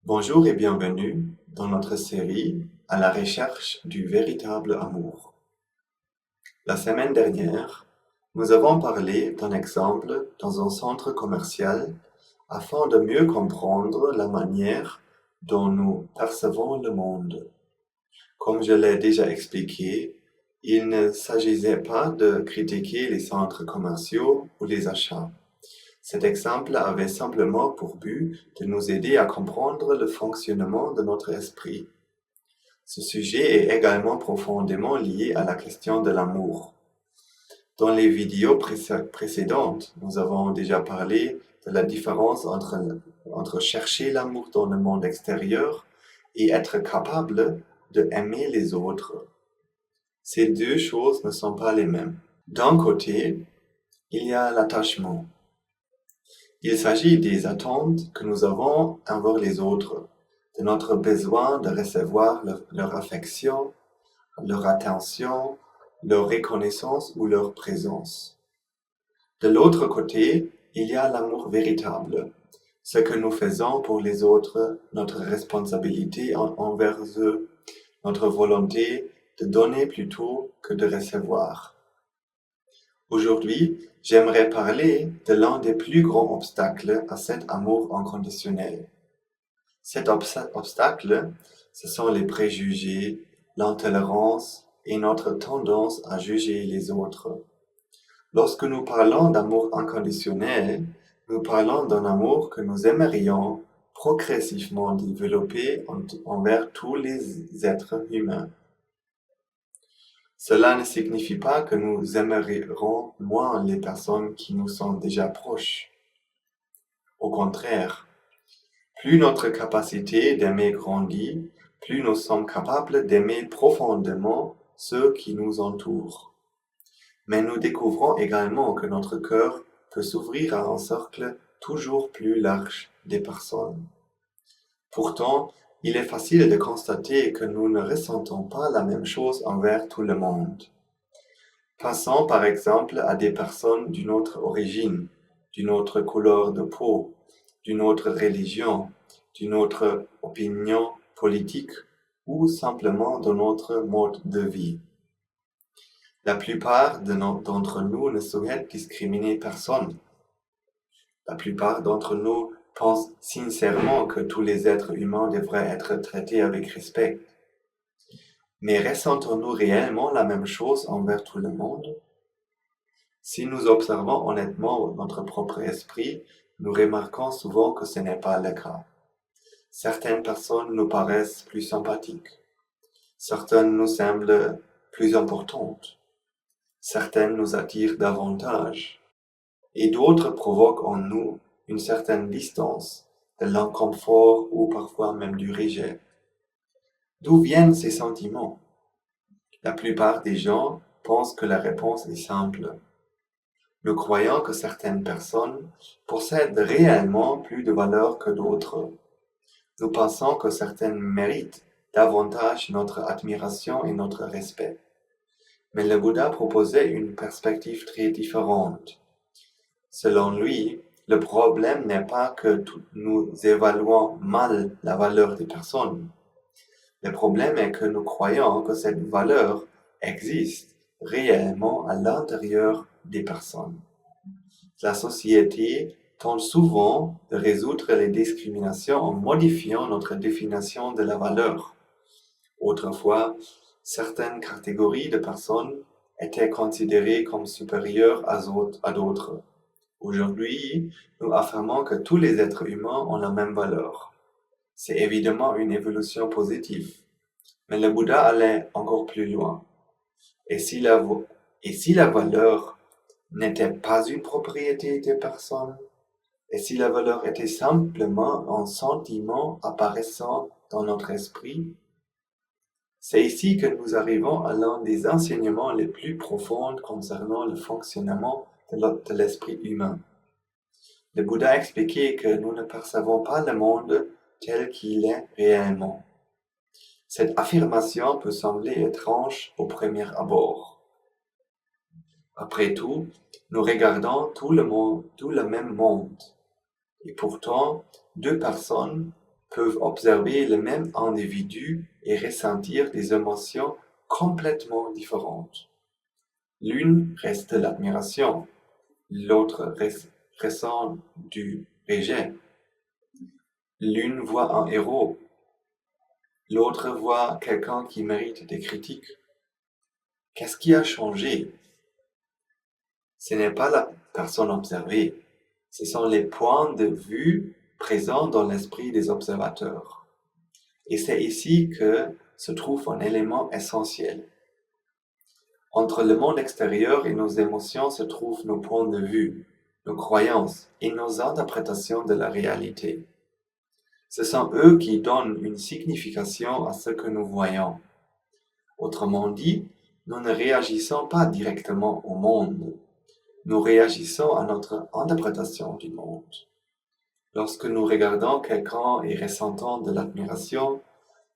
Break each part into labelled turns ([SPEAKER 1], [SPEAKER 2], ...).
[SPEAKER 1] Bonjour et bienvenue dans notre série à la recherche du véritable amour. La semaine dernière, nous avons parlé d'un exemple dans un centre commercial afin de mieux comprendre la manière dont nous percevons le monde. Comme je l'ai déjà expliqué, il ne s'agissait pas de critiquer les centres commerciaux ou les achats. Cet exemple avait simplement pour but de nous aider à comprendre le fonctionnement de notre esprit. Ce sujet est également profondément lié à la question de l'amour. Dans les vidéos précédentes, nous avons déjà parlé de la différence entre chercher l'amour dans le monde extérieur et être capable de aimer les autres. Ces deux choses ne sont pas les mêmes. D'un côté, il y a l'attachement. Il s'agit des attentes que nous avons envers les autres, de notre besoin de recevoir leur affection, leur attention, leur reconnaissance ou leur présence. De l'autre côté, il y a l'amour véritable, ce que nous faisons pour les autres, notre responsabilité envers eux, notre volonté de donner plutôt que de recevoir. Aujourd'hui, j'aimerais parler de l'un des plus grands obstacles à cet amour inconditionnel. Cet obstacle, ce sont les préjugés, l'intolérance et notre tendance à juger les autres. Lorsque nous parlons d'amour inconditionnel, nous parlons d'un amour que nous aimerions progressivement développer envers tous les êtres humains. Cela ne signifie pas que nous aimerons moins les personnes qui nous sont déjà proches. Au contraire, plus notre capacité d'aimer grandit, plus nous sommes capables d'aimer profondément ceux qui nous entourent. Mais nous découvrons également que notre cœur peut s'ouvrir à un cercle toujours plus large des personnes. Pourtant, il est facile de constater que nous ne ressentons pas la même chose envers tout le monde. Passons par exemple à des personnes d'une autre origine, d'une autre couleur de peau, d'une autre religion, d'une autre opinion politique ou simplement d'un autre mode de vie. La plupart d'entre nous ne souhaitent discriminer personne. La plupart d'entre nous pensent sincèrement que tous les êtres humains devraient être traités avec respect. Mais ressentons-nous réellement la même chose envers tout le monde? Si nous observons honnêtement notre propre esprit, nous remarquons souvent que ce n'est pas le cas. Certaines personnes nous paraissent plus sympathiques. Certaines nous semblent plus importantes. Certaines nous attirent davantage. Et d'autres provoquent en nous une certaine distance, de l'inconfort ou parfois même du rejet. D'où viennent ces sentiments? La plupart des gens pensent que la réponse est simple. Nous croyons que certaines personnes possèdent réellement plus de valeur que d'autres. Nous pensons que certaines méritent davantage notre admiration et notre respect. Mais le Bouddha proposait une perspective très différente. Selon lui, le problème n'est pas que nous évaluons mal la valeur des personnes. Le problème est que nous croyons que cette valeur existe réellement à l'intérieur des personnes. La société tente souvent de résoudre les discriminations en modifiant notre définition de la valeur. Autrefois, certaines catégories de personnes étaient considérées comme supérieures à d'autres. Aujourd'hui, nous affirmons que tous les êtres humains ont la même valeur. C'est évidemment une évolution positive. Mais le Bouddha allait encore plus loin. Et si la valeur n'était pas une propriété des personnes? Et si la valeur était simplement un sentiment apparaissant dans notre esprit? C'est ici que nous arrivons à l'un des enseignements les plus profonds concernant le fonctionnement de l'esprit humain. Le Bouddha expliquait que nous ne percevons pas le monde tel qu'il est réellement. Cette affirmation peut sembler étrange au premier abord. Après tout, nous regardons tout le même monde. Et pourtant, deux personnes peuvent observer le même individu et ressentir des émotions complètement différentes. L'une reste l'admiration, l'autre ressent du rejet. L'une voit un héros, l'autre voit quelqu'un qui mérite des critiques. Qu'est-ce qui a changé? Ce n'est pas la personne observée, ce sont les points de vue présents dans l'esprit des observateurs. Et c'est ici que se trouve un élément essentiel. Entre le monde extérieur et nos émotions se trouvent nos points de vue, nos croyances et nos interprétations de la réalité. Ce sont eux qui donnent une signification à ce que nous voyons. Autrement dit, nous ne réagissons pas directement au monde, nous réagissons à notre interprétation du monde. Lorsque nous regardons quelqu'un et ressentons de l'admiration,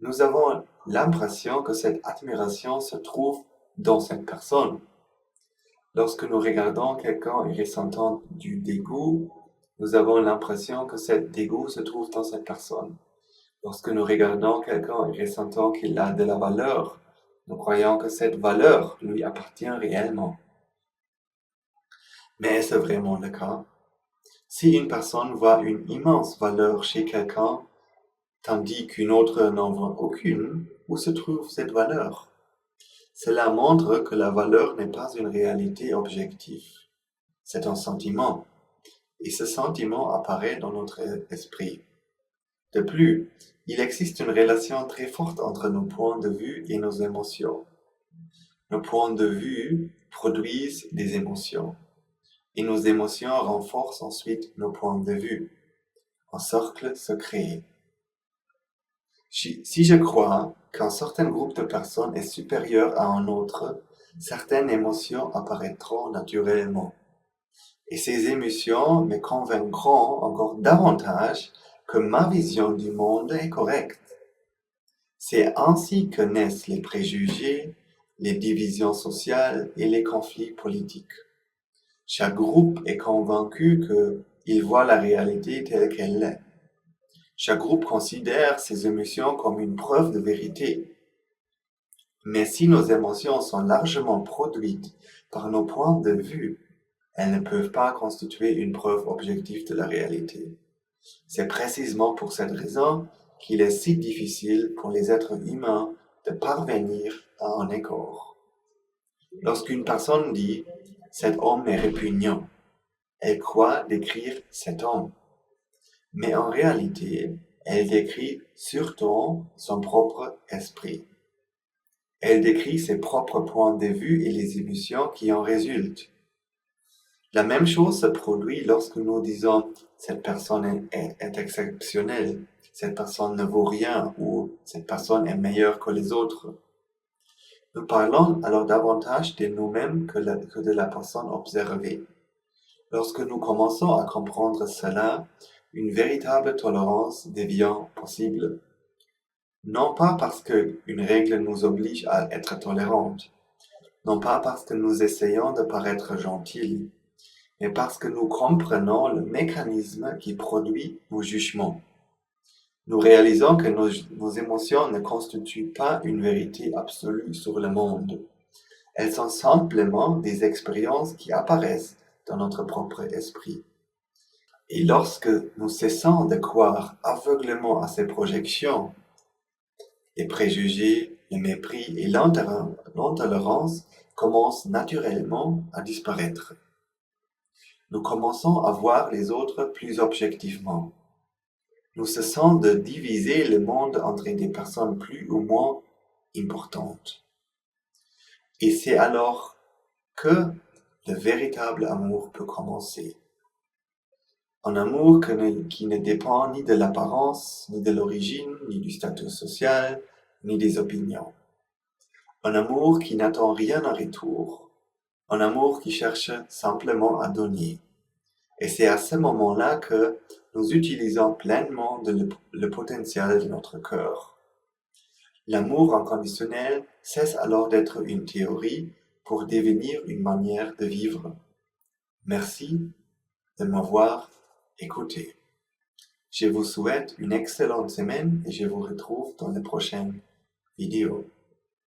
[SPEAKER 1] nous avons l'impression que cette admiration se trouve dans cette personne. Lorsque nous regardons quelqu'un et ressentons du dégoût, nous avons l'impression que cet dégoût se trouve dans cette personne. Lorsque nous regardons quelqu'un et ressentons qu'il a de la valeur, nous croyons que cette valeur lui appartient réellement. Mais est-ce vraiment le cas? Si une personne voit une immense valeur chez quelqu'un, tandis qu'une autre n'en voit aucune, où se trouve cette valeur? Cela montre que la valeur n'est pas une réalité objective. C'est un sentiment. Et ce sentiment apparaît dans notre esprit. De plus, il existe une relation très forte entre nos points de vue et nos émotions. Nos points de vue produisent des émotions. Et nos émotions renforcent ensuite nos points de vue. Un cercle se crée. Si je crois qu'un certain groupe de personnes est supérieur à un autre, certaines émotions apparaîtront naturellement. Et ces émotions me convaincront encore davantage que ma vision du monde est correcte. C'est ainsi que naissent les préjugés, les divisions sociales et les conflits politiques. Chaque groupe est convaincu qu'il voit la réalité telle qu'elle est. Chaque groupe considère ses émotions comme une preuve de vérité. Mais si nos émotions sont largement produites par nos points de vue, elles ne peuvent pas constituer une preuve objective de la réalité. C'est précisément pour cette raison qu'il est si difficile pour les êtres humains de parvenir à un accord. Lorsqu'une personne dit « cet homme est répugnant », elle croit décrire cet homme. Mais en réalité, elle décrit surtout son propre esprit. Elle décrit ses propres points de vue et les émotions qui en résultent. La même chose se produit lorsque nous disons « cette personne est exceptionnelle »,« cette personne ne vaut rien » ou « cette personne est meilleure que les autres ». Nous parlons alors davantage de nous-mêmes que de la personne observée. Lorsque nous commençons à comprendre cela, une véritable tolérance devient possible. Non pas parce qu'une règle nous oblige à être tolérante, non pas parce que nous essayons de paraître gentils, mais parce que nous comprenons le mécanisme qui produit nos jugements. Nous réalisons que nos émotions ne constituent pas une vérité absolue sur le monde. Elles sont simplement des expériences qui apparaissent dans notre propre esprit. Et lorsque nous cessons de croire aveuglément à ces projections, les préjugés, le mépris et l'intolérance commencent naturellement à disparaître. Nous commençons à voir les autres plus objectivement. Nous cessons de diviser le monde entre des personnes plus ou moins importantes. Et c'est alors que le véritable amour peut commencer. Un amour qui ne dépend ni de l'apparence, ni de l'origine, ni du statut social, ni des opinions. Un amour qui n'attend rien en retour. Un amour qui cherche simplement à donner. Et c'est à ce moment-là que nous utilisons pleinement le potentiel de notre cœur. L'amour inconditionnel cesse alors d'être une théorie pour devenir une manière de vivre. Merci de m'avoir écouté. Je vous souhaite une excellente semaine et je vous retrouve dans les prochaines vidéos.